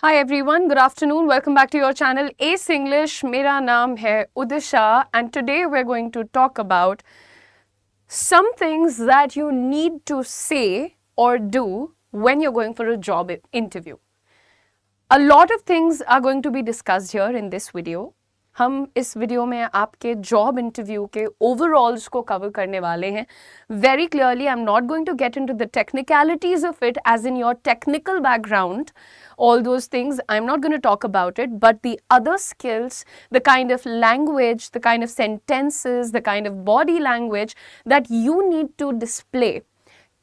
Hi everyone, good afternoon. Welcome back to your channel Ace English. मेरा नाम है Udisha and today we're going to talk about some things that you need to say or do when you're going for a job interview. A lot of things are going to be discussed here in this video. हम इस video में आपके job interview के ओवरऑल्स को cover करने वाले हैं. Very clearly I am not going to get into the technicalities of it as in your technical background, all those things. I'm not going to talk about it, but the other skills, the kind of language, the kind of sentences, the kind of body language that you need to display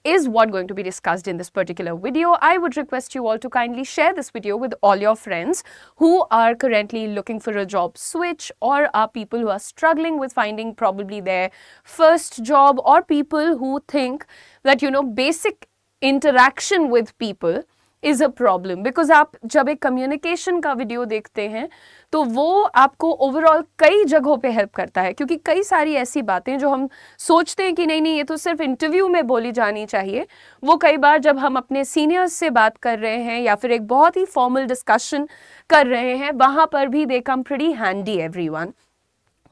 is what going to be discussed in this particular video. I would request you all to kindly share this video with all your friends who are currently looking for a job switch or are people who are struggling with finding probably their first job, or people who think that basic interaction with people is a problem. Because आप जब एक communication का video देखते हैं तो वो आपको overall कई जगहों पे हेल्प करता है, क्योंकि कई सारी ऐसी बातें जो हम सोचते हैं कि नहीं ये तो सिर्फ इंटरव्यू में बोली जानी चाहिए, वो कई बार जब हम अपने सीनियर्स से बात कर रहे हैं या फिर एक बहुत ही फॉर्मल डिस्कशन कर रहे हैं, वहाँ पर भी दे कम प्रीटी हैंडी एवरीवन.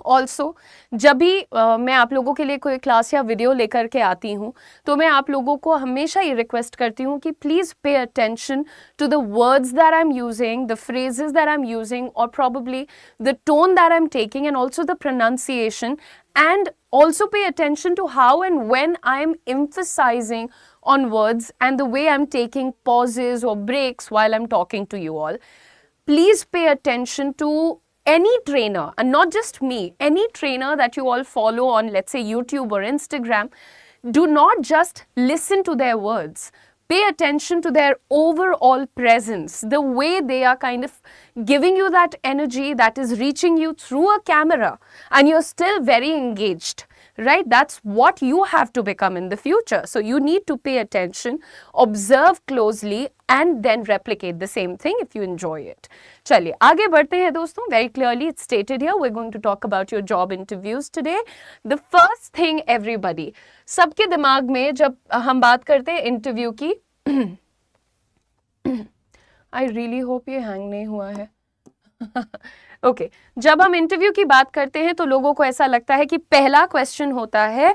ऑल्सो जब भी मैं आप लोगों के लिए कोई क्लास या वीडियो लेकर के आती हूँ तो मैं आप लोगों को हमेशा ये रिक्वेस्ट करती हूँ कि please pay attention to the words that I am using, the phrases that I am using, और probably the tone that I am taking and also the pronunciation, and also pay attention to how and when I am emphasizing on words and the way I'm taking pauses or breaks while I'm talking to you all. Please pay attention to any trainer, and not just me, any trainer that you all follow on, let's say, YouTube or Instagram. Do not just listen to their words. Pay attention to their overall presence, the way they are kind of giving you that energy that is reaching you through a camera and you're still very engaged, right? That's what you have to become in the future. So you need to pay attention, observe closely, and then replicate the same thing if you enjoy it. चलिए आगे बढ़ते हैं दोस्तों. Very clearly it's stated here, we're going to talk about your job interviews today. The first thing everybody, सबके दिमाग में जब हम बात करते हैं इंटरव्यू की, I really hope ये हैंग नहीं हुआ है. ओके, जब हम इंटरव्यू की बात करते हैं तो लोगों को ऐसा लगता है कि पहला क्वेश्चन होता है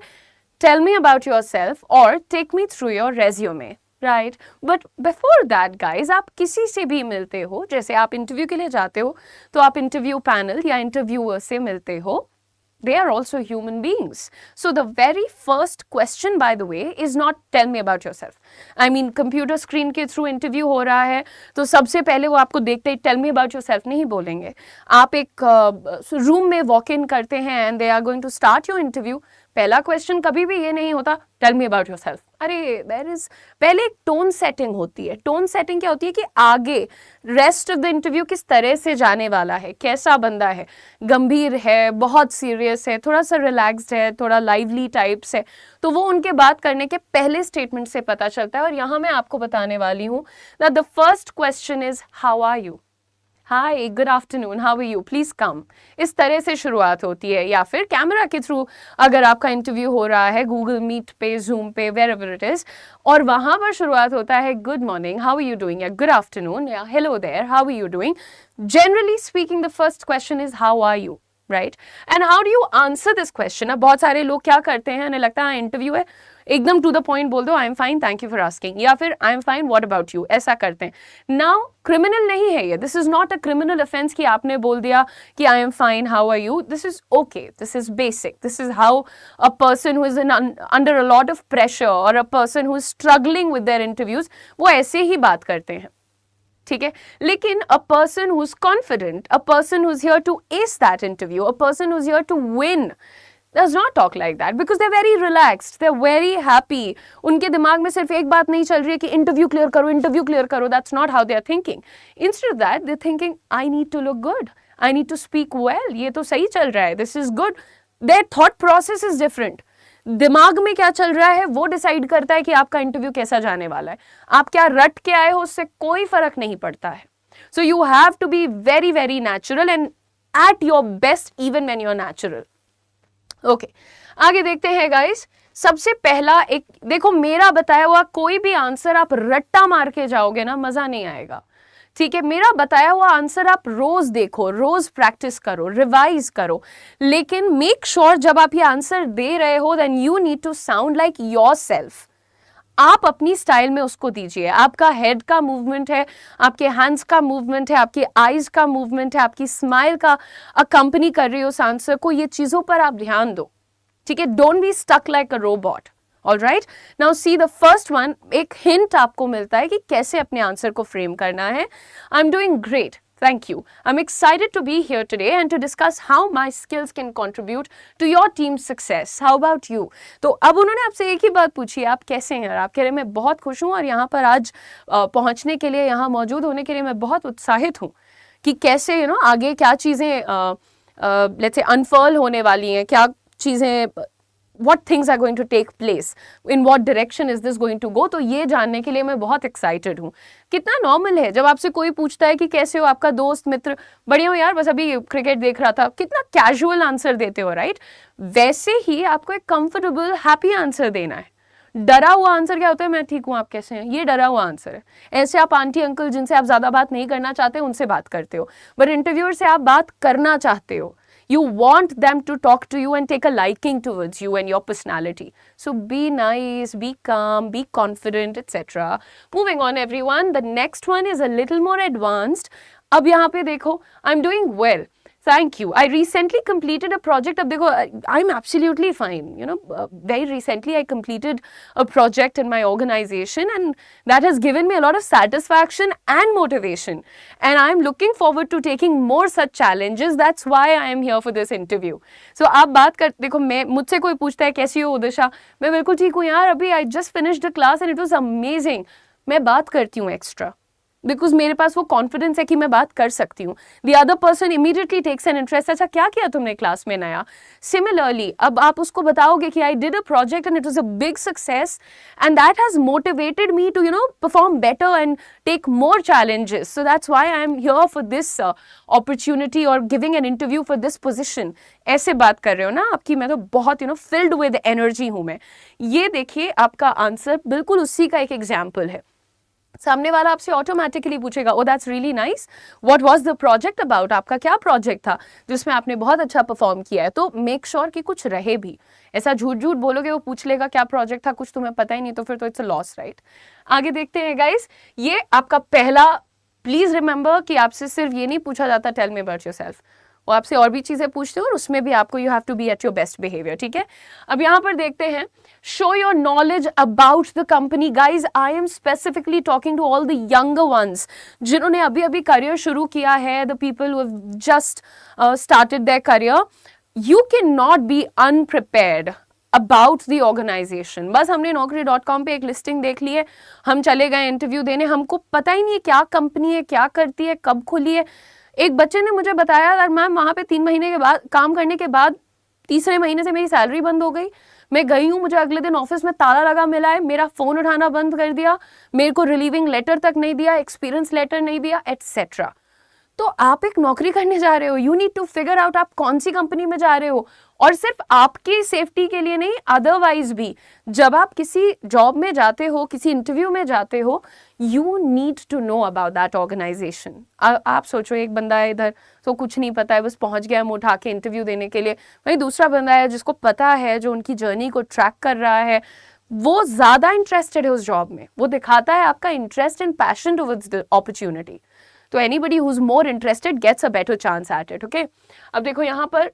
टेल मी अबाउट योरसेल्फ और take me through your resume, right? But before that guys, आप किसी से भी मिलते हो, जैसे आप इंटरव्यू के लिए जाते हो तो आप इंटरव्यू पैनल या इंटरव्यूअर से मिलते हो. They are also human beings. So the very first question, by the way, is not tell me about yourself. I mean, computer screen के through interview हो रहा है तो सबसे पहले वो आपको देखते ही tell me about yourself नहीं बोलेंगे. आप एक रूम में वॉक इन करते हैं and they are going to start your interview. पहला क्वेश्चन कभी भी ये नहीं होता टेल मी अबाउट योरसेल्फ. अरे देयर इज पहले एक टोन सेटिंग होती है. टोन सेटिंग क्या होती है कि आगे रेस्ट ऑफ द इंटरव्यू किस तरह से जाने वाला है, कैसा बंदा है, गंभीर है, बहुत सीरियस है, थोड़ा सा रिलैक्स्ड है, थोड़ा लाइवली टाइप्स है, तो वो उनके बात करने के पहले स्टेटमेंट से पता चलता है. और यहाँ मैं आपको बताने वाली हूँ that the first question is how are you. Hi, good afternoon, how are you, please come. इस तरह से शुरुआत होती है. या फिर कैमरा के थ्रू अगर आपका इंटरव्यू हो रहा है गूगल मीट पे, जूम पे, वेयर एवर इट इज, और वहां पर शुरुआत होता है good morning, how are you doing, या गुड आफ्टरनून, या hello there, how are you doing. Generally speaking the first question is how are you, right? And how do you answer this question. अब बहुत सारे लोग क्या करते हैं, उन्हें लगता है इंटरव्यू है, एकदम टू द पॉइंट बोल दो I am fine, thank you for asking, या फिर I am fine, what about you, ऐसा करते हैं. नाउ क्रिमिनल नहीं है ये, this is not a criminal offence कि आपने बोल दिया कि I am fine, how are you. This is okay, this is basic, this is how a person who is under a lot of pressure और a person who is struggling with there interviews, वो ऐसे ही बात करते हैं, ठीक है? लेकिन a person who is confident, a person who is here to ace that interview, a person who is here to win does not talk like that because they're very relaxed, they're very happy. उनके दिमाग में सिर्फ एक बात नहीं चल रही है कि इंटरव्यू क्लियर करो, इंटरव्यू क्लियर करो. That's not how they are thinking. Instead of that, they're thinking, I need to look good, I need to speak well. ये तो सही चल रहा है, this is good. Their thought process is different. दिमाग में क्या चल रहा है वो डिसाइड करता है कि आपका इंटरव्यू कैसा जाने वाला है. आप क्या रट के आए हो उससे कोई फर्क नहीं पड़ता है. So you have to be very, very natural and at your best even when you're natural. Okay, आगे देखते हैं गाइस. सबसे पहला एक देखो, मेरा बताया हुआ कोई भी आंसर आप रट्टा मार के जाओगे ना, मजा नहीं आएगा. ठीक है, मेरा बताया हुआ आंसर आप रोज देखो, रोज प्रैक्टिस करो, रिवाइज करो, लेकिन मेक श्योर जब आप ये आंसर दे रहे हो then you need to sound like yourself. आप अपनी स्टाइल में उसको दीजिए। आपका हेड का मूवमेंट है, आपके हैंड्स का मूवमेंट है, आपके आईज का मूवमेंट है, आपकी स्माइल का अकंपनी कर रही हो उस आंसर को, ये चीजों पर आप ध्यान दो, ठीक है। Don't be stuck like a robot. All right, now see the first one, एक हिंट आपको मिलता है कि कैसे अपने आंसर को फ्रेम करना है। I am doing great, thank you. I'm excited to be here today and to discuss how my skills can contribute to your team's success. How about you? तो अब उन्होंने आपसे एक ही बात पूछी, आप कैसे हैं? आप कह रहे मैं बहुत खुश हूँ और यहाँ पर आज पहुँचने के लिए, यहाँ मौजूद होने के लिए मैं बहुत उत्साहित हूँ कि कैसे आगे क्या चीज़ें लेट्स से अनफर्ल होने वाली हैं, क्या चीज़ें, what things are going to take place, in what direction is this going to go। तो ये जानने के लिए मैं बहुत एक्साइटेड हूँ। कितना नॉर्मल है जब आपसे कोई पूछता है कि कैसे हो, आपका दोस्त मित्र, बढ़िया हो यार, बस अभी क्रिकेट देख रहा था, कितना कैजुअल आंसर देते हो, राइट। वैसे ही आपको एक कंफर्टेबल हैप्पी आंसर देना है। डरा हुआ आंसर क्या होता है, मैं ठीक हूँ आप कैसे हैं, ये डरा हुआ आंसर है। ऐसे आप आंटी अंकल जिनसे आप ज्यादा बात नहीं करना चाहते उनसे बात करते हो, बट इंटरव्यूअर से आप बात करना चाहते हो। You want them to talk to you and take a liking towards you and your personality. So be nice, be calm, be confident, etc. Moving on everyone, the next one is a little more advanced. अब यहाँ पे देखो, I'm doing well. Thank you. I recently completed a project. अब देखो, I'm absolutely fine. Very recently I completed a project in my organization and that has given me a lot of satisfaction and motivation. And I'm looking forward to taking more such challenges. That's why I am here for this interview. So आप बात कर, देखो मुझसे कोई पूछता है कैसी हो उदिशा, मैं बिल्कुल ठीक हूँ यार, अभी I just finished the class and it was amazing. मैं बात करती हूँ एक्स्ट्रा बिकॉज मेरे पास वो कॉन्फिडेंस है कि मैं बात कर सकती हूँ। The other person immediately takes an interest, अच्छा क्या किया तुमने क्लास में नया। सिमिलरली अब आप उसको बताओगे कि I did a project and it was a big success and that has motivated me to perform better and take more challenges. So that's why I am here for this opportunity और giving an interview for this position. ऐसे बात कर रहे हो ना आपकी, मैं तो बहुत फिल्ड विद एनर्जी हूँ मैं। ये देखिए आपका आंसर बिल्कुल उसी का एक एग्जाम्पल है। सामने वाला आपसे ऑटोमेटिकली पूछेगा, ओ that's really nice, what was the project about, आपका क्या प्रोजेक्ट था जिसमें आपने बहुत अच्छा परफॉर्म किया है। तो मेक श्योर कि कुछ रहे भी, ऐसा झूठ झूठ बोलोगे वो पूछ लेगा क्या प्रोजेक्ट था, कुछ तुम्हें पता ही नहीं, तो फिर तो इट्स अ लॉस, राइट। आगे देखते हैं गाइस, ये आपका पहला, प्लीज रिमेंबर कि आपसे सिर्फ ये नहीं पूछा जाता टेल मी अबाउट योरसेल्फ, वो आपसे और भी चीजें पूछते हो और उसमें भी आपको you have to be at your best behaviour, ठीक है। अब यहाँ पर देखते हैं, show your knowledge about the company. Guys I am specifically talking to all the younger ones जिन्होंने अभी अभी करियर शुरू किया है, the people who have just started their career. You can not be unprepared about the organisation. बस हमने naukri.com पे एक लिस्टिंग देख ली है, हम चले गए इंटरव्यू देने, हमको पता ही नहीं है क्या कंपनी है, क्या करती है, कब खुली है। एक बच्चे ने मुझे बताया मैम वहाँ पे 3 महीने के बाद काम करने के बाद तीसरे महीने से मेरी सैलरी बंद हो गई, मैं गई हूँ, मुझे अगले दिन ऑफिस में ताला लगा मिला है, मेरा फोन उठाना बंद कर दिया, मेरे को रिलीविंग लेटर तक नहीं दिया, एक्सपीरियंस लेटर नहीं दिया, एटसेट्रा। तो आप एक नौकरी करने जा रहे हो, you need to figure out आप कौन सी कंपनी में जा रहे हो, और सिर्फ आपकी सेफ्टी के लिए नहीं, अदरवाइज भी जब आप किसी जॉब में जाते हो, किसी इंटरव्यू में जाते हो, you need to know about that organisation. आप सोचो एक बंदा है इधर तो कुछ नहीं पता है, बस पहुंच गया मुंह उठा के इंटरव्यू देने के लिए, वहीं दूसरा बंदा है जिसको पता है, जो उनकी जर्नी को ट्रैक कर रहा है, वो ज्यादा इंटरेस्टेड है उस जॉब में, वो दिखाता है आपका interest and passion towards the opportunity. तो anybody who is more interested gets a better chance at it, okay. अब देखो यहाँ पर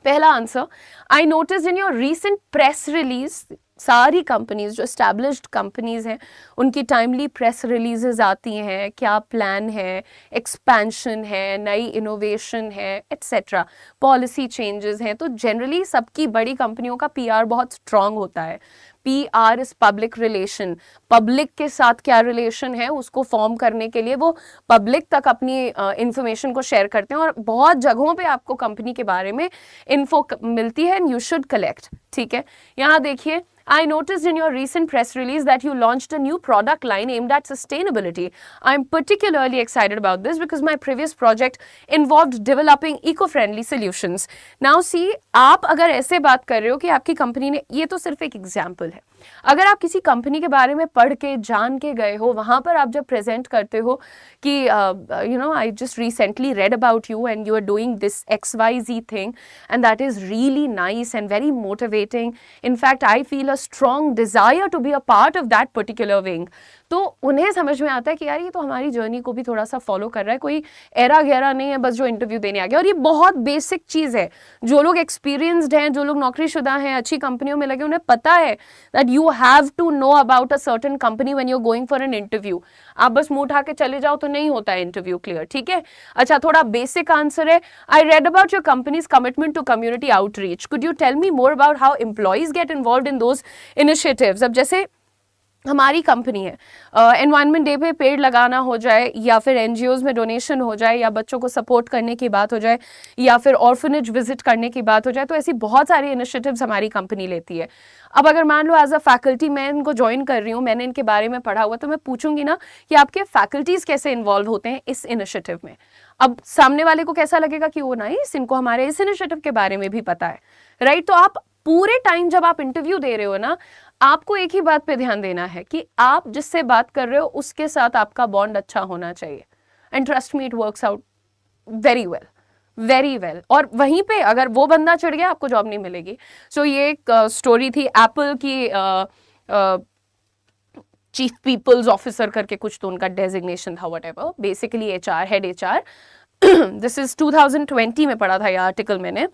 पहला answer, I notice in your recent press release, सारी कंपनीज जो एस्टैब्लिश्ड कंपनीज हैं उनकी टाइमली प्रेस रिलीजेस आती हैं, क्या प्लान है, एक्सपेंशन है, नई इनोवेशन है, एट्सेट्रा, पॉलिसी चेंजेस हैं। तो जनरली सबकी बड़ी कंपनियों का पीआर बहुत स्ट्रांग होता है। PR is public relation, public के साथ क्या रिलेशन है उसको फॉर्म करने के लिए वो पब्लिक तक अपनी इंफॉर्मेशन को शेयर करते हैं, और बहुत जगहों पे आपको कंपनी के बारे में इन्फो मिलती है एंड यू शुड कलेक्ट, ठीक है। यहाँ देखिए, I noticed in your recent press release that you launched a new product line aimed at sustainability. I'm particularly excited about this because my previous project involved developing eco-friendly solutions. Now see, आप अगर ऐसे बात कर रहे हो कि आपकी company ने, ये तो सिर्फ एक एग्जाम्पल है, अगर आप किसी कंपनी के बारे में पढ़ के जान के गए हो, वहाँ पर आप जब प्रेजेंट करते हो कि you know I just recently read about you and you are doing this XYZ thing and that is really nice and very motivating, in fact I feel a strong desire to be a part of that particular wing, तो उन्हें समझ में आता है कि यार ये तो हमारी जर्नी को भी थोड़ा सा फॉलो कर रहा है, कोई एरा गहरा नहीं है बस जो इंटरव्यू देने आ गया। और ये बहुत बेसिक चीज़ है, जो लोग एक्सपीरियंसड हैं, जो लोग नौकरीशुदा हैं, अच्छी कंपनियों में लगे, उन्हें पता है that you have to know about a certain company when you are going for an interview. आप बस मुंह उठा के चले जाओ तो नहीं होता है इंटरव्यू क्लियर, ठीक है। अच्छा, थोड़ा बेसिक आंसर है, I read about your company's commitment to community outreach, could you tell me more about how employees get involve in those initiatives. अब जैसे हमारी कंपनी है, एनवायरनमेंट डे पे पेड़ लगाना हो जाए, या फिर एनजीओज में डोनेशन हो जाए, या बच्चों को सपोर्ट करने की बात हो जाए, या फिर ऑर्फनेज विजिट करने की बात हो जाए, तो ऐसी बहुत सारी इनिशिएटिव्स हमारी कंपनी लेती है। अब अगर मान लो एज अ फैकल्टी मैं इनको ज्वाइन कर रही हूँ, मैंने इनके बारे में पढ़ा हुआ, तो मैं पूछूंगी ना कि आपके फैकल्टीज कैसे इन्वॉल्व होते हैं इस इनिशिएटिव में। अब सामने वाले को कैसा लगेगा कि वो नाइस, इनको हमारे इस इनिशिएटिव के बारे में भी पता है, राइट। तो आप पूरे टाइम जब आप इंटरव्यू दे रहे हो ना, आपको एक ही बात पे ध्यान देना है कि आप जिससे बात कर रहे हो उसके साथ आपका बॉन्ड अच्छा होना चाहिए, and trust me it works out very well, very well. और वहीं पे अगर वो बंदा चढ़ गया, आपको जॉब नहीं मिलेगी। सो ये एक स्टोरी थी एप्पल की, चीफ पीपल्स ऑफिसर करके कुछ तो उनका डेजिग्नेशन था, whatever, basically HR, head HR। This is 2020 में पढ़ा था ये आर्टिकल मैंने,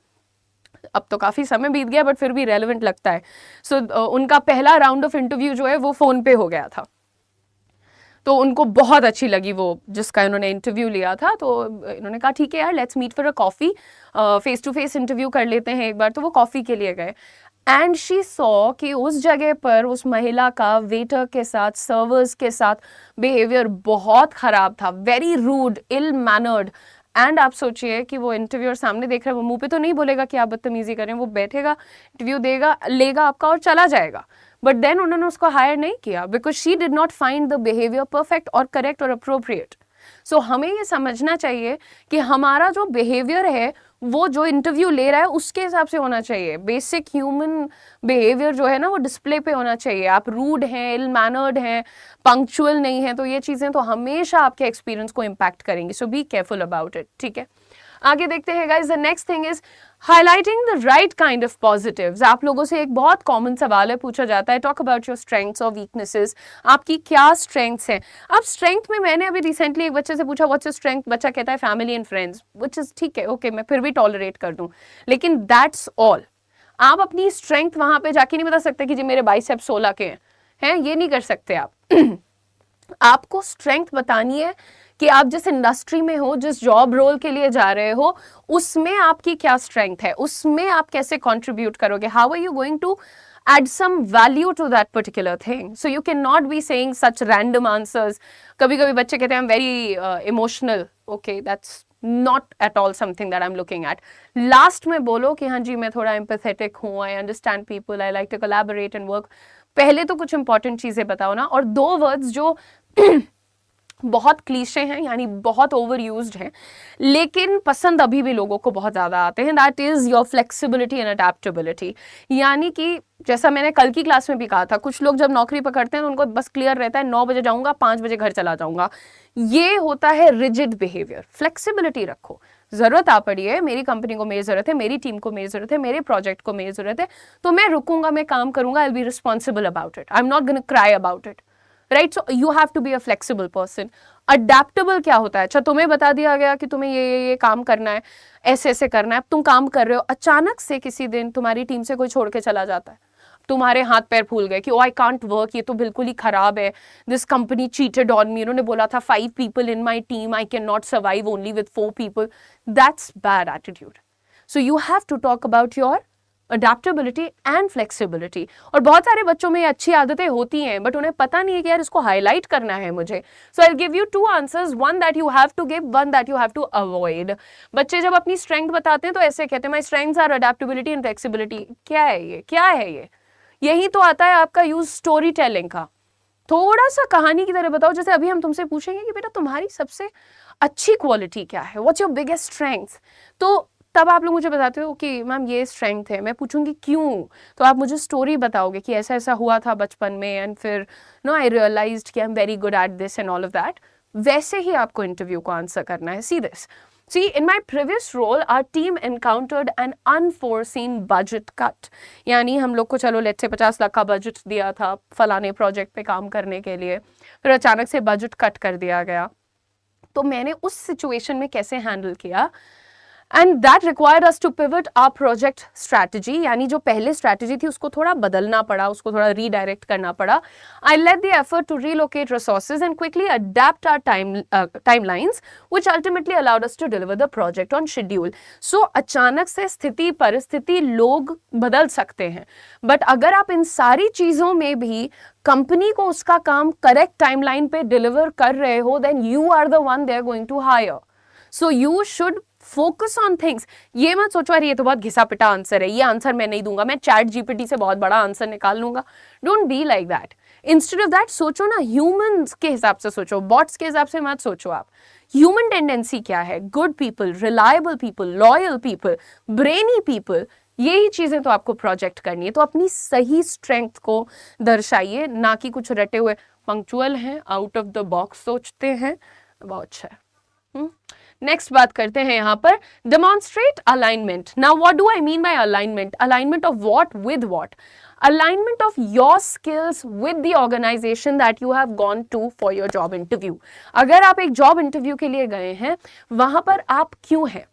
अब तो काफ़ी समय बीत गया बट फिर भी रेलेवेंट लगता है। सो उनका पहला राउंड ऑफ इंटरव्यू जो है वो फ़ोन पे हो गया था, तो उनको बहुत अच्छी लगी वो जिसका इन्होंने इंटरव्यू लिया था, तो इन्होंने कहा ठीक है यार, let's meet for a coffee, face to face interview कर लेते हैं एक बार। तो वो कॉफ़ी के लिए गए, एंड शी सॉ कि उस जगह पर उस महिला का वेटर के साथ, सर्वर्स के साथ बिहेवियर बहुत ख़राब था, very rude, ill mannered. And आप सोचिए कि वो इंटरव्यूअर सामने देख रहा है, वो मुंह पे तो नहीं बोलेगा कि आप बदतमीजी करें, वो बैठेगा, इंटरव्यू देगा, लेगा आपका और चला जाएगा। बट देन उन्होंने उसको हायर नहीं किया because she did not find the behaviour perfect और करेक्ट और अप्रोप्रिएट। सो हमें ये समझना चाहिए कि हमारा जो बिहेवियर है वो जो इंटरव्यू ले रहा है उसके हिसाब से होना चाहिए। बेसिक ह्यूमन बिहेवियर जो है ना वो डिस्प्ले पे होना चाहिए। आप रूड हैं, इल मैनर्ड हैं, पंक्चुअल नहीं है, तो ये चीज़ें तो हमेशा आपके एक्सपीरियंस को इम्पैक्ट करेंगी। सो बी केयरफुल अबाउट इट, ठीक है। आगे देखते हैं guys, the next thing is highlighting the right kind of positives. आप लोगों से एक बहुत कॉमन सवाल है, पूछा जाता है, टॉक अबाउट योर स्ट्रेंथ्स और वीकनेसेस। आपकी क्या स्ट्रेंथ्स हैं? अब स्ट्रेंथ में मैंने अभी रिसेंटली एक बच्चे से पूछा व्हाट्स योर स्ट्रेंथ, बच्चा कहता है family and friends, which is ठीक है, ओके, मैं फिर भी टॉलरेट कर दूं, लेकिन दैट्स ऑल। आप अपनी स्ट्रेंथ वहां पे जाके नहीं बता सकते कि जी मेरे बाइसेप्स 16 के हैं, ये नहीं कर सकते आप। आपको स्ट्रेंथ बतानी है कि आप जिस इंडस्ट्री में हो, जिस जॉब रोल के लिए जा रहे हो, उसमें आपकी क्या स्ट्रेंथ है, उसमें आप कैसे कंट्रीब्यूट करोगे, how are you going to add some value to that particular thing. So you cannot be saying such random answers. कभी कभी बच्चे कहते हैं I'm very emotional. Okay, that's not at all something that I'm looking at. Last में बोलो कि हाँ जी मैं थोड़ा empathetic हूँ, I understand people, I like to collaborate and work. पहले तो कुछ important चीज़ें बताओ ना, और 2 words जो बहुत क्लीशे हैं, यानी बहुत ओवर यूज्ड हैं, लेकिन पसंद अभी भी लोगों को बहुत ज़्यादा आते हैं, that is your flexibility and adaptability. यानी कि जैसा मैंने कल की क्लास में भी कहा था, कुछ लोग जब नौकरी पकड़ते हैं तो उनको बस क्लियर रहता है 9 बजे जाऊंगा, 5 बजे घर चला जाऊंगा, ये होता है रिजिड बिहेवियर। फ्लेक्सिबिलिटी रखो, ज़रूरत आ पड़ी है, मेरी कंपनी को मेरी ज़रूरत है, मेरी टीम को मेरी ज़रूरत है, मेरे प्रोजेक्ट को मेरी ज़रूरत है, तो मैं रुकूंगा, मैं काम करूंगा, I will be responsible about it, I am not gonna cry about it, right. So you have to be a flexible person. Adaptable क्या होता है? अच्छा, तुम्हें बता दिया गया कि तुम्हें ये काम करना है, ऐसे ऐसे करना है, अब तुम काम कर रहे हो, अचानक से किसी दिन तुम्हारी टीम से कोई छोड़ के चला जाता है, तुम्हारे हाथ पैर फूल गए कि ओ आई कांट वर्क, ये तो बिल्कुल ही खराब है, this company cheated on me, उन्होंने बोला था 5 people in my team, I can not survive only with 4 people. That's bad attitude. So you have to talk about your adaptability and flexibility. और बहुत सारे बच्चों में अच्छी आदतें होती हैं बट उन्हें पता नहीं है कि यार इसको हाईलाइट करना है मुझे। So I give you 2 answers, one that you have to give, one that you have to avoid. बच्चे जब अपनी स्ट्रेंथ बताते हैं तो ऐसे कहते हैं my strengths are adaptability and flexibility. क्या है ये, क्या है ये? यही तो आता है आपका यूज स्टोरी टेलिंग का। थोड़ा सा कहानी की तरह बताओ। जैसे अभी हम तुमसे पूछेंगे कि बेटा तुम्हारी सबसे अच्छी क्वालिटी क्या है, व्हाट्स योर बिगेस्ट स्ट्रेंथ, तो तब आप लोग मुझे बताते हो कि मैम ये स्ट्रेंथ है, मैं पूछूंगी क्यों, तो आप मुझे स्टोरी बताओगे कि ऐसा ऐसा हुआ था बचपन में एंड फिर नो आई रियलाइज्ड कि I am very good at this and all of that. वैसे ही आपको इंटरव्यू को आंसर करना है। See this, See, in my previous role, our team encountered an unforeseen budget cut. यानी हम लोग को चलो लेट से 50 लाख का बजट दिया था फलाने प्रोजेक्ट पे काम करने के लिए, फिर अचानक से बजट कट कर दिया गया। तो मैंने उस सिचुएशन में कैसे हैंडल किया, and that required us to pivot our project strategy, यानी जो पहले स्ट्रैटेजी थी उसको थोड़ा बदलना पड़ा, उसको थोड़ा रीडायरेक्ट करना पड़ा। I led the effort to relocate resources and quickly adapt our timelines which ultimately allowed us to deliver the project on schedule. So अचानक से स्थिति परिस्थिति लोग बदल सकते हैं, बट अगर आप इन सारी चीजों में भी कंपनी को उसका काम करेक्ट टाइमलाइन पे डिलीवर कर रहे हो, then you are the one they are going to hire. So you should focus on things. ये मत सोचो अरे ये तो बहुत घिसा पिटा आंसर है, ये आंसर मैं नहीं दूंगा, मैं चैट जीपीटी से बहुत बड़ा आंसर निकाल लूंगा। Don't be like that. Instead of that सोचो ना ह्यूमंस के हिसाब से सोचो, बॉट्स के हिसाब से मत सोचो। आप ह्यूमन टेंडेंसी क्या है, good people, reliable people, loyal people, brainy people, यही चीजें तो आपको प्रोजेक्ट करनी है। तो अपनी सही स्ट्रेंथ को दर्शाइए, ना कि कुछ रटे हुए पंक्चुअल हैं, आउट ऑफ द बॉक्स सोचते हैं। बहुत अच्छा है। नेक्स्ट बात करते हैं यहाँ पर, demonstrate alignment. Now what do I mean by alignment? Alignment of what with what? Alignment of your skills with the organization that you have gone to for your job interview. अगर आप एक job interview के लिए गए हैं, वहां पर आप क्यों हैं?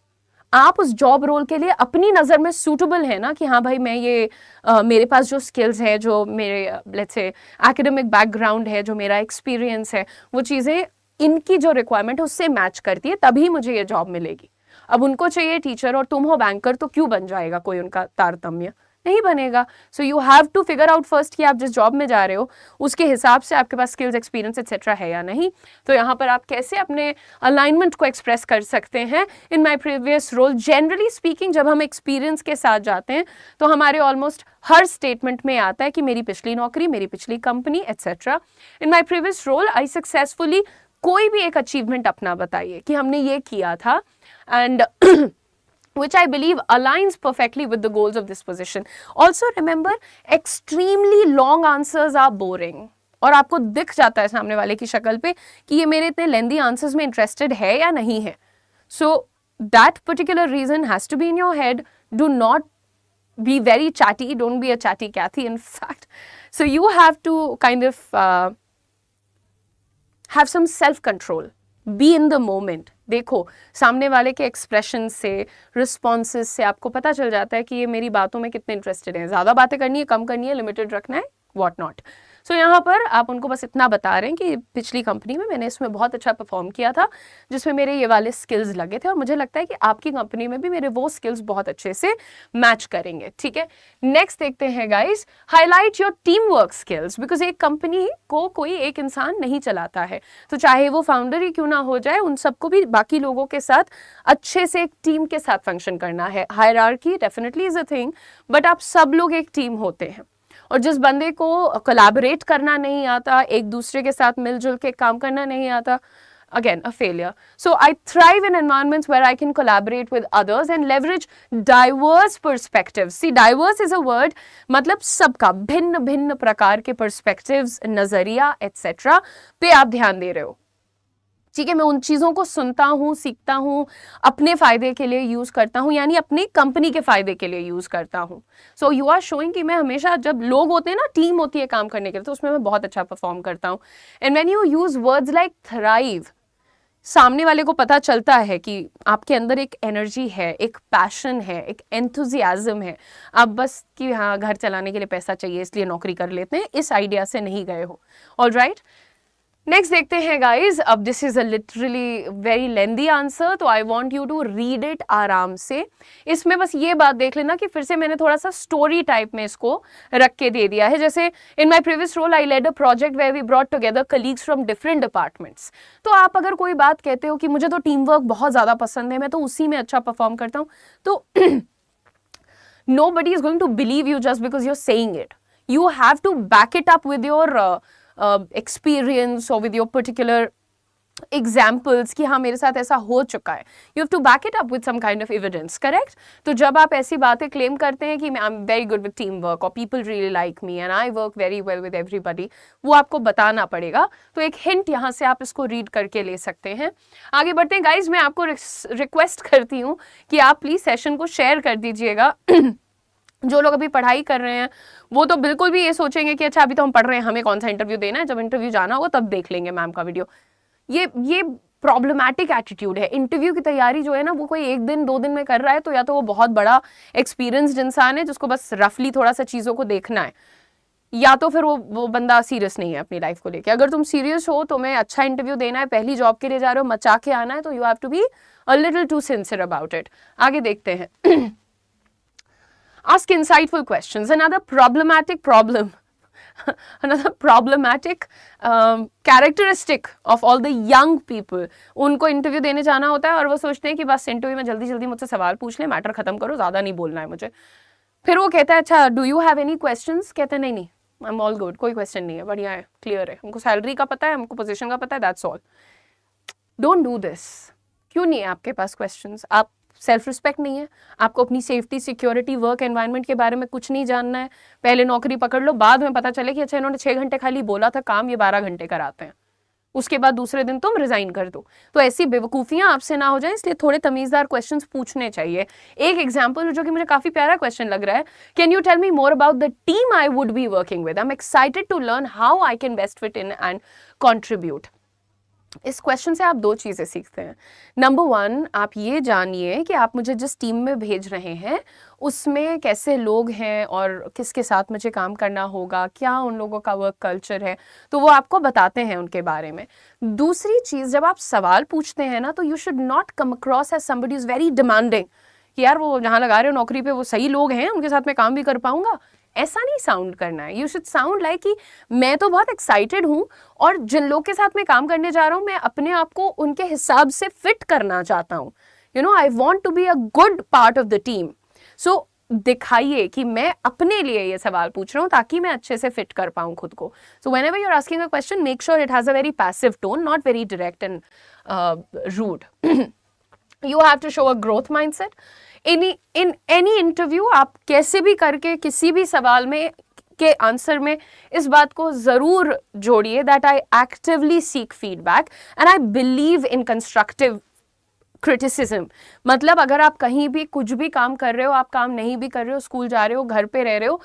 आप उस जॉब रोल के लिए अपनी नज़र में सूटेबल है ना, कि हाँ भाई मैं ये मेरे पास जो स्किल्स है, जो मेरे लेट्स से एकेडमिक बैकग्राउंड है, जो मेरा एक्सपीरियंस है, वो चीज़ें इनकी जो रिक्वायरमेंट है उससे मैच करती है, तभी मुझे ये जॉब मिलेगी। अब उनको चाहिए टीचर और तुम हो बैंकर, तो क्यों बन जाएगा कोई उनका तारतम्य? नहीं बनेगा। So you have to figure out first कि आप जिस जॉब में जा रहे हो उसके हिसाब से आपके पास स्किल्स, एक्सपीरियंस एक्सेट्रा है या नहीं। तो यहाँ पर आप कैसे अपने अलाइनमेंट को एक्सप्रेस कर सकते हैं? In my previous role, generally speaking, जब हम एक्सपीरियंस के साथ जाते हैं तो हमारे ऑलमोस्ट हर स्टेटमेंट में आता है कि मेरी पिछली नौकरी, मेरी पिछली company etcetera. In my previous role I successfully, कोई भी एक अचीवमेंट अपना बताइए कि हमने ये किया था, and which I believe aligns perfectly with the goals of this position. Also remember, extremely long answers are boring. और आपको दिख जाता है सामने वाले की शक्ल पे कि ये मेरे इतने लेंदी आंसर्स में इंटरेस्टेड है या नहीं है. So that particular reason has to be in your head. Do not be very chatty. Don't be a chatty Cathy, in fact. So you have to kind of have some self-control. Be in the moment. देखो सामने वाले के expression से, responses से आपको पता चल जाता है कि ये मेरी बातों में कितने इंटरेस्टेड हैं. ज़्यादा बातें करनी है, कम करनी है, लिमिटेड रखना है, व्हाट नॉट. सो यहाँ पर आप उनको बस इतना बता रहे हैं कि पिछली कंपनी में मैंने इसमें बहुत अच्छा परफॉर्म किया था जिसमें मेरे ये वाले स्किल्स लगे थे और मुझे लगता है कि आपकी कंपनी में भी मेरे वो स्किल्स बहुत अच्छे से मैच करेंगे. ठीक है, नेक्स्ट देखते हैं guys. Highlight your team work skills, because एक कंपनी को कोई एक इंसान नहीं चलाता है, तो चाहे वो फाउंडर ही क्यों ना हो जाए, उन सबको भी बाकी लोगों के साथ अच्छे से एक टीम के साथ फंक्शन करना है. Hierarchy definitely is a thing, but आप सब लोग एक टीम होते हैं और जिस बंदे को कोलैबोरेट करना नहीं आता, एक दूसरे के साथ मिलजुल के काम करना नहीं आता, again a failure. So I thrive in environments where I can collaborate with others and leverage diverse perspectives. See, diverse is a word, मतलब सबका, भिन्न भिन्न प्रकार के perspectives, नजरिया etc. पे आप ध्यान दे रहे हो. ठीक है, मैं उन चीज़ों को सुनता हूँ, सीखता हूँ, अपने फ़ायदे के लिए यूज़ करता हूँ, यानी अपनी कंपनी के फ़ायदे के लिए यूज़ करता हूँ. सो यू आर शोइंग कि मैं हमेशा, जब लोग होते हैं ना, टीम होती है काम करने के लिए, तो उसमें मैं बहुत अच्छा परफॉर्म करता हूँ. And when you use words like thrive, सामने वाले को पता चलता है कि आपके अंदर एक एनर्जी है, एक पैशन है, एक एंथुजियाज्म है. आप बस कि हाँ घर चलाने के लिए पैसा चाहिए इसलिए नौकरी कर लेते हैं, इस आइडिया से नहीं गए हो. ऑल राइट, नेक्स्ट देखते हैं गाइज. अब this is a literally very lengthy answer, तो I want you to read it आराम से. इसमें बस ये बात देख लेना कि फिर से मैंने थोड़ा सा स्टोरी टाइप में इसको रख के दे दिया है. जैसे in my previous role I led a project where we brought together colleagues from different departments. तो आप अगर कोई बात कहते हो कि मुझे तो टीम वर्क बहुत ज़्यादा पसंद है, मैं तो उसी में अच्छा परफॉर्म करता हूँ, तो nobody is going to believe you just because you're saying it. You have to back it up with your experience or with your particular examples कि हाँ मेरे साथ ऐसा हो चुका है. You have to back it up with some kind of evidence, correct? तो जब आप ऐसी बातें क्लेम करते हैं कि I am very good with team work और people really like me and I work very well with everybody, वो आपको बताना पड़ेगा. तो एक हिंट यहाँ से आप इसको रीड करके ले सकते हैं. आगे बढ़ते हैं गाइज. मैं आपको रिक्वेस्ट करती हूँ कि आप प्लीज सेशन को शेयर कर दीजिएगा. जो लोग अभी पढ़ाई कर रहे हैं वो तो बिल्कुल भी ये सोचेंगे कि अच्छा अभी तो हम पढ़ रहे हैं, हमें कौन सा इंटरव्यू देना है, जब इंटरव्यू जाना होगा तब देख लेंगे मैम का वीडियो. ये प्रॉब्लमैटिक एटीट्यूड है. इंटरव्यू की तैयारी जो है ना वो कोई एक दिन 2 दिन में कर रहा है तो या तो वो बहुत बड़ा एक्सपीरियंस्ड इंसान है जिसको बस रफली थोड़ा सा चीज़ों को देखना है, या तो फिर वो बंदा सीरियस नहीं है अपनी लाइफ को लेके. अगर तुम सीरियस हो, तुम्हें अच्छा इंटरव्यू देना है, पहली जॉब के लिए जा रहे हो, मचा के आना है, तो you have to be a little too sincere about it. आगे देखते हैं. Ask insightful questions. Another problematic characteristic of all the young people. उनको इंटरव्यू देने जाना होता है और वो सोचते हैं कि बस इंटरव्यू में जल्दी जल्दी मुझसे सवाल पूछ लें, मैटर खत्म करो, ज़्यादा नहीं बोलना है मुझे. फिर वो कहता है अच्छा do you have any questions? कहते हैं नहीं आई एम ऑल गुड, कोई क्वेश्चन नहीं है, बढ़िया है, क्लियर है, हमको सैलरी का पता है, हमको पोजीशन का पता है, that's all. Don't do this. क्यों नहीं है आपके पास क्वेश्चंस? आप सेल्फ रिस्पेक्ट नहीं है? आपको अपनी सेफ्टी, सिक्योरिटी, वर्क एनवायरनमेंट के बारे में कुछ नहीं जानना है? पहले नौकरी पकड़ लो, बाद में पता चले कि अच्छा इन्होंने 6 घंटे खाली बोला था काम, ये 12 घंटे कराते हैं, उसके बाद दूसरे दिन तुम रिजाइन कर दो. तो ऐसी बेवकूफ़ियां आपसे ना हो जाए, इसलिए थोड़े तमीज़दार क्वेश्चंस पूछने चाहिए. एक एग्जांपल जो कि मुझे काफ़ी प्यारा क्वेश्चन लग रहा है, can you tell me more about the team I would be working with? I am excited to learn how I can best fit in and contribute. इस क्वेश्चन से आप 2 चीज़ें सीखते हैं. नंबर 1, आप ये जानिए कि आप मुझे जिस टीम में भेज रहे हैं उसमें कैसे लोग हैं और किसके साथ मुझे काम करना होगा, क्या उन लोगों का वर्क कल्चर है, तो वो आपको बताते हैं उनके बारे में. दूसरी चीज़, जब आप सवाल पूछते हैं ना तो you should not come across as somebody is very demanding कि यार वो जहाँ लगा रहे हो नौकरी पे वो सही लोग हैं, उनके साथ मैं काम भी कर पाऊंगा. ऐसा नहीं साउंड करना है. यू शुड साउंड लाइक कि मैं तो बहुत एक्साइटेड हूँ और जिन लोग के साथ मैं काम करने जा रहा हूँ मैं अपने आप को उनके हिसाब से फिट करना चाहता हूँ. You know, I want to be a good part of the team. So दिखाइए कि मैं अपने लिए ये सवाल पूछ रहा हूँ ताकि मैं अच्छे से फिट कर पाऊँ खुद को. So whenever you are asking a question, make sure it has a very passive tone, not very direct and rude. You have to show a growth mindset. In any interview, आप कैसे भी करके किसी भी सवाल में के आंसर में इस बात को ज़रूर जोड़िए that I actively seek feedback and I believe in constructive criticism. मतलब अगर आप कहीं भी कुछ भी काम कर रहे हो, आप काम नहीं भी कर रहे हो, स्कूल जा रहे हो, घर पे रह रहे हो,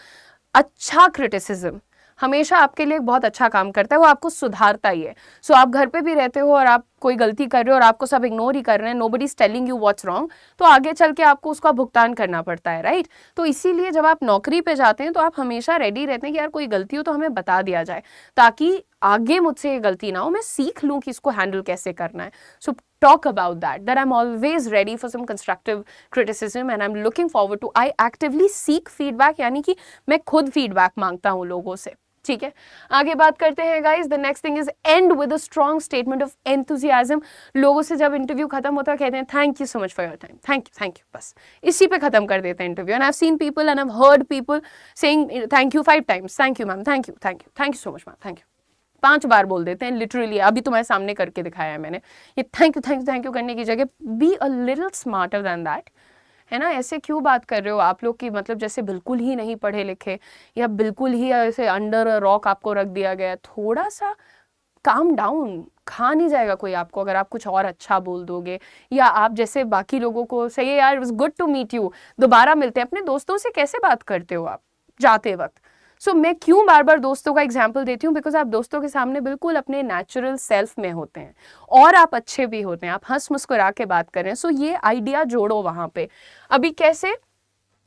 अच्छा क्रिटिसिज्म हमेशा आपके लिए बहुत अच्छा काम करता है, वो आपको सुधारता ही है. सो आप घर पे भी रहते हो और आप कोई गलती कर रहे हो और आपको सब इग्नोर ही कर रहे हैं, nobody is telling you what's wrong, तो आगे चल के आपको उसका भुगतान करना पड़ता है, राइट? तो इसीलिए जब आप नौकरी पे जाते हैं तो आप हमेशा रेडी रहते हैं कि यार कोई गलती हो तो हमें बता दिया जाए ताकि आगे मुझसे ये गलती ना हो, मैं सीख लूँ कि इसको हैंडल कैसे करना है. सो talk about that I'm always ready for some constructive criticism and I'm looking forward to, I actively seek feedback, यानी कि मैं खुद फीडबैक मांगता हूँ लोगों से. ठीक है, आगे बात करते हैं guys. The next thing is and with a strong statement of enthusiasm. लोगों से जब इंटरव्यू खत्म होता है कहते हैं thank you so much for your time, thank you, बस इसी पे खत्म कर देते हैं interview. And I have seen people and I have heard people saying thank you 5 times, thank you ma'am, thank you so much ma'am, thank you 5 बार बोल देते हैं लिटरली. अभी तुम्हारे सामने करके दिखाया है मैंने. ये थैंक यू करने की जगह B a little smarter than that, है ना? ऐसे क्यों बात कर रहे हो आप लोग की, मतलब जैसे बिल्कुल ही नहीं पढ़े लिखे या बिल्कुल ही ऐसे अंडर रॉक आपको रख दिया गया. थोड़ा सा काम डाउन, खा नहीं जाएगा कोई आपको अगर आप कुछ और अच्छा बोल दोगे, या आप जैसे बाकी लोगों को सही है यार it was good to meet you, दोबारा मिलते हैं. अपने दोस्तों से कैसे बात करते हो आप जाते वक्त? सो मैं क्यों बार बार दोस्तों का एग्जाम्पल देती हूँ, बिकॉज आप दोस्तों के सामने बिल्कुल अपने नेचुरल सेल्फ में होते हैं और आप अच्छे भी होते हैं, आप हंस मुस्कुरा के बात कर रहे हैं. सो ये आइडिया जोड़ो वहाँ पे. अभी कैसे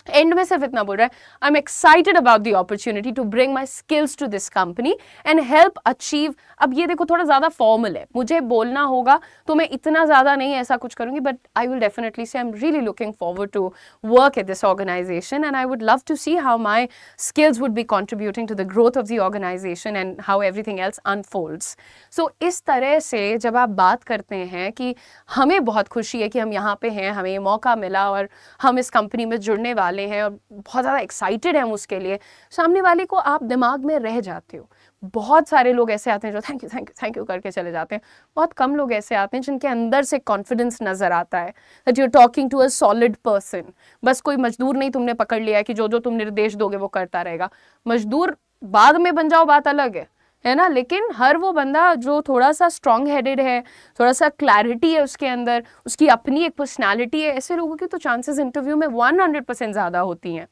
एंड में सिर्फ इतना बोल रहा है, I am excited about the opportunity to bring my skills to this company and help achieve. अब ये देखो थोड़ा ज़्यादा फॉर्मल है, मुझे बोलना होगा तो मैं इतना ज़्यादा नहीं ऐसा कुछ करूँगी, but I will definitely say I am really looking forward to work at this organisation and I would love to see how my skills would be contributing to the growth of the organisation and how everything else unfolds. So इस तरह से जब आप बात करते हैं कि हमें बहुत खुशी है कि हम यहाँ पे हैं, हमें ये मौका मिला और हम इस कंपनी में जुड़ने वाले हैं और बहुत ज़्यादा एक्साइटेड हैं हम उसके लिए, सामने वाले को आप दिमाग में रह जाते हो. बहुत सारे लोग ऐसे आते हैं जो thank you thank you thank you करके चले जाते हैं। बहुत कम लोग ऐसे आते हैं जिनके अंदर से कॉन्फिडेंस नजर आता है that you are talking to a solid person. बस कोई मजदूर नहीं तुमने पकड़ लिया कि जो जो तुम निर्देश दोगे वो करता रहेगा। मजदूर बाद में बन जाओ, बात अलग है ना, लेकिन हर वो बंदा जो थोड़ा सा स्ट्रॉन्ग हेडेड है, थोड़ा सा क्लैरिटी है उसके अंदर, उसकी अपनी एक पर्सनैलिटी है, ऐसे लोगों की तो चांसेस इंटरव्यू में 100% ज़्यादा होती हैं।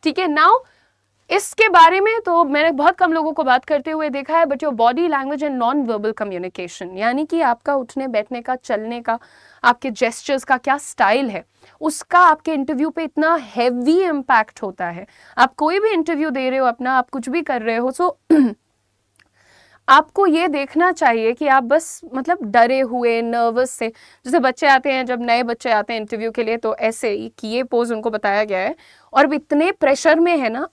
ठीक है, नाउ इसके बारे में तो मैंने बहुत कम लोगों को बात करते हुए देखा है, but your body language and non verbal communication, यानी कि आपका उठने बैठने का, चलने का, आपके जेस्चर्स का क्या स्टाइल है, उसका आपके इंटरव्यू पे इतना हैवी इम्पैक्ट होता है। आप कोई भी इंटरव्यू दे रहे हो अपना, आप कुछ भी कर रहे हो, सो आपको ये देखना चाहिए कि आप बस मतलब डरे हुए, नर्वस से, जैसे बच्चे आते हैं, जब नए बच्चे आते हैं इंटरव्यू के लिए, तो ऐसे ही कि ये पोज उनको बताया गया है और इतने प्रेशर में है ना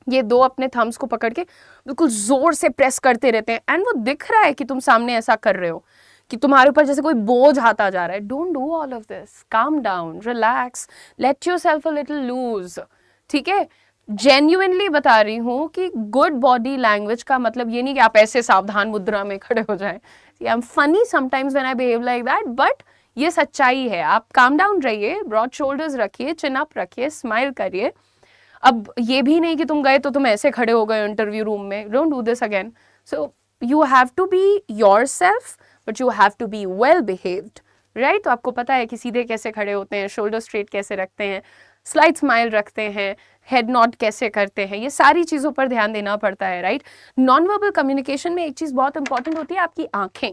ये दो अपने थम्स को पकड़ के बिल्कुल जोर से प्रेस करते रहते हैं, एंड वो दिख रहा है कि तुम सामने ऐसा कर रहे हो कि तुम्हारे ऊपर जैसे कोई बोझ आता जा रहा है। Don't do all of this, calm down, relax, let yourself a little loose. ठीक है, जेन्युइनली बता रही हूँ कि गुड बॉडी लैंग्वेज का मतलब ये नहीं कि आप ऐसे सावधान मुद्रा में खड़े हो जाएं। I am funny sometimes when I behave like that, but ये सच्चाई है। आप काम डाउन रहिए, ब्रॉड शोल्डर्स रखिए, चिन अप रखिए, स्माइल करिए। अब ये भी नहीं कि तुम गए तो तुम ऐसे खड़े हो गए इंटरव्यू रूम में, don't do this again. So you have to be yourself, but you have to be well behaved, right. तो आपको पता है कि सीधे कैसे खड़े होते हैं, शोल्डर स्ट्रेट कैसे रखते हैं, स्लाइड स्माइल रखते हैं, हेड नॉड कैसे करते हैं, ये सारी चीज़ों पर ध्यान देना पड़ता है, राइट। नॉन वर्बल कम्युनिकेशन में एक चीज़ बहुत इंपॉर्टेंट होती है, आपकी आंखें।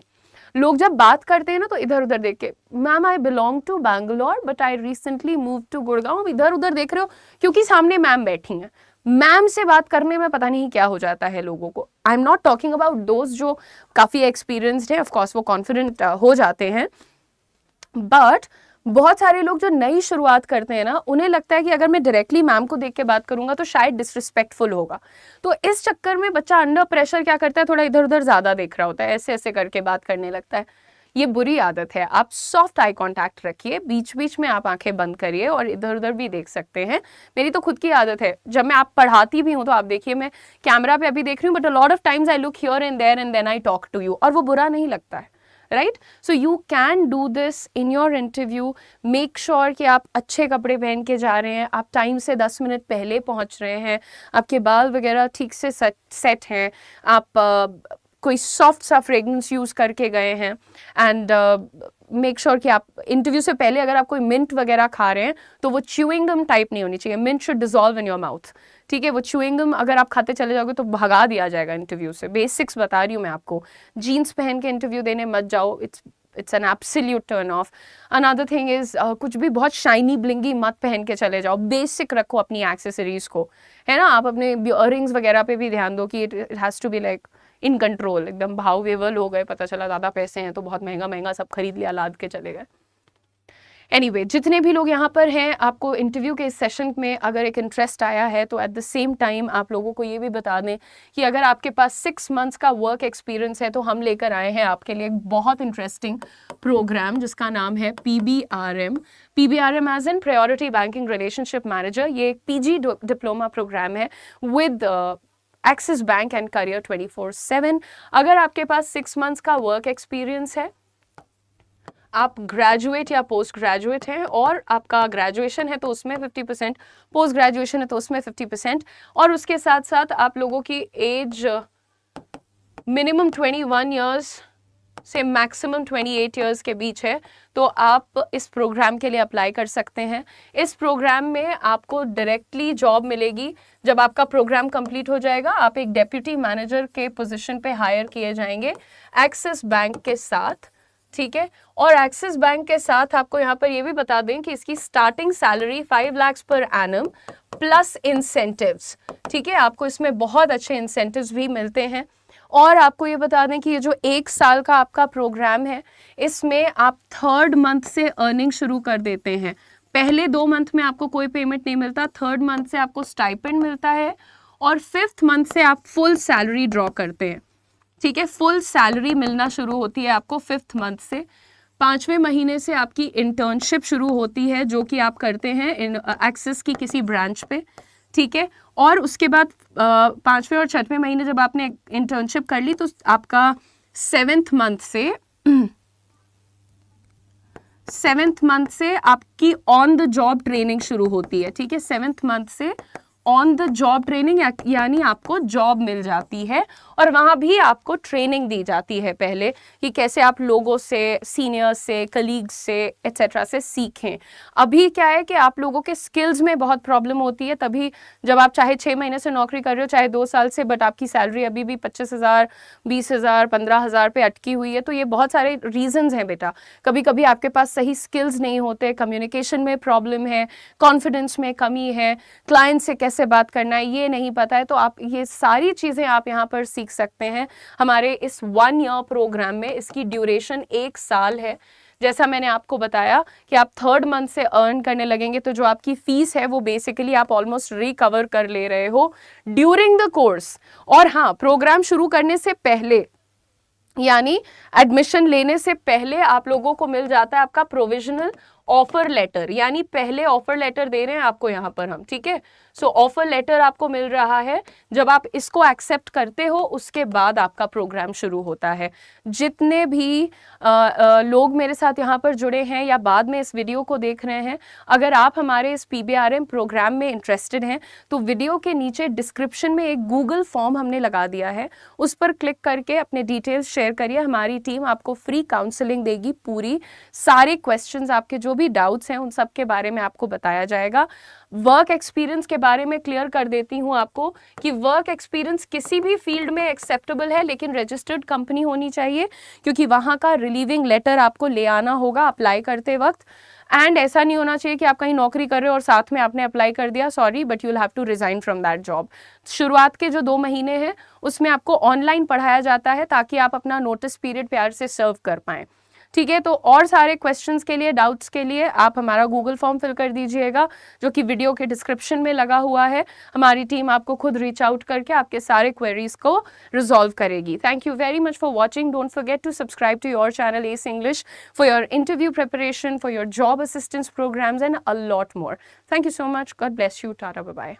लोग जब बात करते हैं ना तो इधर उधर देख के, ma'am I belong to Bangalore but I recently move to Gurgaon, इधर उधर देख रहे हो क्योंकि सामने मैम बैठी हैं। मैम से बात करने में पता नहीं क्या हो जाता है लोगों को। आई एम नॉट टॉकिंग अबाउट दोस्त जो काफ़ी एक्सपीरियंस्ड है, ऑफकोर्स वो कॉन्फिडेंट हो जाते हैं, बट बहुत सारे लोग जो नई शुरुआत करते हैं ना, उन्हें लगता है कि अगर मैं डायरेक्टली मैम को देख के बात करूंगा तो शायद डिसरिस्पेक्टफुल होगा। तो इस चक्कर में बच्चा अंडर प्रेशर क्या करता है, थोड़ा इधर उधर ज्यादा देख रहा होता है, ऐसे ऐसे करके बात करने लगता है। ये बुरी आदत है। आप सॉफ्ट आई कांटेक्ट रखिए, बीच बीच में आप आंखें बंद करिए और इधर उधर भी देख सकते हैं। मेरी तो खुद की आदत है, जब मैं आप पढ़ाती भी हूँ तो आप देखिए, मैं कैमरा पे अभी देख रही हूँ, but a lot of times I look here and there and then I talk to you, और वो बुरा नहीं लगता है, right. So you can do this in your interview. Make sure कि आप अच्छे कपड़े पहन के जा रहे हैं, आप टाइम से 10 मिनट पहले पहुंच रहे हैं, आपके बाल वगैरह ठीक से सेट हैं, आप कोई सॉफ्ट सा फ्रेगरेंस यूज़ करके गए हैं, एंड मेक श्योर कि आप इंटरव्यू से पहले अगर आप कोई मिंट वगैरह खा रहे हैं तो वो च्यूइंग गम टाइप नहीं होनी चाहिए। Mint should dissolve in your mouth, ठीक है। वो च्यूइंग गम अगर आप खाते चले जाओगे तो भगा दिया जाएगा इंटरव्यू से। बेसिक्स बता रही हूँ मैं आपको। जीन्स पहन के इंटरव्यू देने मत जाओ, it's an absolute turn off. Another thing is कुछ भी बहुत शाइनी ब्लिंगी मत पहन के चले जाओ। बेसिक रखो अपनी एक्सेसरीज को, है ना। आप अपने इयररिंग्स वगैरह पे भी ध्यान दो कि it has to be like in control. एकदम भाव विवल हो गए, पता चला ज़्यादा पैसे हैं तो बहुत महंगा महंगा सब खरीद लिया, लाद के चले गए। एनीवे, जितने भी लोग यहाँ पर हैं, आपको इंटरव्यू के इस सेशन में अगर एक इंटरेस्ट आया है तो एट द सेम टाइम आप लोगों को ये भी बता दें कि अगर आपके पास 6 मंथ्स का वर्क एक्सपीरियंस है तो हम लेकर आए हैं आपके लिए एक बहुत इंटरेस्टिंग प्रोग्राम जिसका नाम है PBRM। PBRM as an priority banking relationship manager. ये एक PG डिप्लोमा प्रोग्राम है with Axis bank and career 24/7। अगर आपके पास 6 मंथ्स का वर्क एक्सपीरियंस है, आप ग्रेजुएट या पोस्ट ग्रेजुएट हैं, और आपका ग्रेजुएशन है तो उसमें 50%, पोस्ट ग्रेजुएशन है तो उसमें 50%, और उसके साथ साथ आप लोगों की एज मिनिमम 21 ईयर्स से मैक्सिमम 28 ईयर्स के बीच है, तो आप इस प्रोग्राम के लिए अप्लाई कर सकते हैं। इस प्रोग्राम में आपको डायरेक्टली जॉब मिलेगी। जब आपका प्रोग्राम कंप्लीट हो जाएगा, आप एक डेप्यूटी मैनेजर के पोजीशन पे हायर किए जाएंगे एक्सिस बैंक के साथ, ठीक है। और एक्सिस बैंक के साथ आपको यहाँ पर ये भी बता दें कि इसकी starting salary 5 lakh per annum plus incentives, ठीक है। आपको इसमें बहुत अच्छे इंसेंटिव्स भी मिलते हैं। और आपको ये बता दें कि ये जो 1 साल का आपका प्रोग्राम है, इसमें आप 3rd मंथ से अर्निंग शुरू कर देते हैं। पहले 2 मंथ में आपको कोई पेमेंट नहीं मिलता, 3rd मंथ से आपको स्टाइपेंड मिलता है, और 5th मंथ से आप फुल सैलरी ड्रॉ करते हैं, ठीक है। फुल सैलरी मिलना शुरू होती है आपको 5th मंथ से। 5वें महीने से आपकी इंटर्नशिप शुरू होती है जो कि आप करते हैं इन एक्सिस की किसी ब्रांच पे, ठीक है। और उसके बाद 5वें और 6वें महीने जब आपने इंटर्नशिप कर ली तो आपका 7th मंथ से आपकी ऑन द जॉब ट्रेनिंग शुरू होती है। ठीक है, 7th मंथ से ऑन द जॉब ट्रेनिंग, यानी आपको जॉब मिल जाती है और वहाँ भी आपको ट्रेनिंग दी जाती है पहले कि कैसे आप लोगों से, सीनियर्स से, कलीग्स से एट्सेट्रा से सीखें। अभी क्या है कि आप लोगों के स्किल्स में बहुत प्रॉब्लम होती है, तभी जब आप चाहे 6 महीने से नौकरी कर रहे हो, चाहे 2 साल से, बट आपकी सैलरी अभी भी 25,000, 20,000, 15,000 पे अटकी हुई है। तो ये बहुत सारे रीजंस हैं बेटा। कभी कभी आपके पास सही स्किल्स नहीं होते, कम्युनिकेशन में प्रॉब्लम है, कॉन्फिडेंस में कमी है, क्लाइंट से कैसे बात करना है ये नहीं पता है। तो आप ये सारी चीज़ें आप यहाँ पर सीख सकते हैं हमारे इस 1 ईयर प्रोग्राम में। इसकी ड्यूरेशन 1 साल है। जैसा मैंने आपको बताया कि आप 3rd मंथ से अर्न करने लगेंगे तो जो आपकी फीस है वो बेसिकली आप ऑलमोस्ट रिकवर कर ले रहे हो ड्यूरिंग द कोर्स। और हाँ, प्रोग्राम शुरू करने से पहले, यानी एडमिशन लेने से पहले, आप लोगों को मिल जाता है आपका प्रोविजनल ऑफर लेटर, यानी पहले ऑफर लेटर दे रहे हैं आपको यहाँ पर हम। ठीक है, सो ऑफर लेटर आपको मिल रहा है। जब आप इसको एक्सेप्ट करते हो उसके बाद आपका प्रोग्राम शुरू होता है। जितने भी लोग मेरे साथ यहाँ पर जुड़े हैं या बाद में इस वीडियो को देख रहे हैं, अगर आप हमारे इस PBRM प्रोग्राम में इंटरेस्टेड हैं तो वीडियो के नीचे डिस्क्रिप्शन में एक गूगल फॉर्म हमने लगा दिया है, उस पर क्लिक करके अपने डिटेल्स शेयर करिए। हमारी टीम आपको फ्री काउंसलिंग देगी, पूरी सारे क्वेश्चंस, आपके जो भी डाउट्स हैं उन सब के बारे में आपको बताया जाएगा। वर्क एक्सपीरियंस के बारे में क्लियर कर देती हूँ आपको कि वर्क एक्सपीरियंस किसी भी फील्ड में एक्सेप्टेबल है, लेकिन रजिस्टर्ड कंपनी होनी चाहिए, क्योंकि वहाँ का रिलीविंग लेटर आपको ले आना होगा अप्लाई करते वक्त। एंड ऐसा नहीं होना चाहिए कि आप कहीं नौकरी कर रहे हो और साथ में आपने अप्लाई कर दिया, sorry but you will have to resign from that job. शुरुआत के जो 2 महीने हैं उसमें आपको ऑनलाइन पढ़ाया जाता है ताकि आप अपना नोटिस पीरियड प्यार से सर्व कर पाएँ। ठीक है, तो और सारे क्वेश्चंस के लिए, डाउट्स के लिए आप हमारा गूगल फॉर्म फिल कर दीजिएगा जो कि वीडियो के डिस्क्रिप्शन में लगा हुआ है। हमारी टीम आपको खुद रीच आउट करके आपके सारे क्वेरीज को रिजॉल्व करेगी। Thank you very much for watching. Don't forget to subscribe to your channel S English for your interview preparation, for your job assistance programs and a lot more. Thank you so much. God bless you. Tata, bye bye.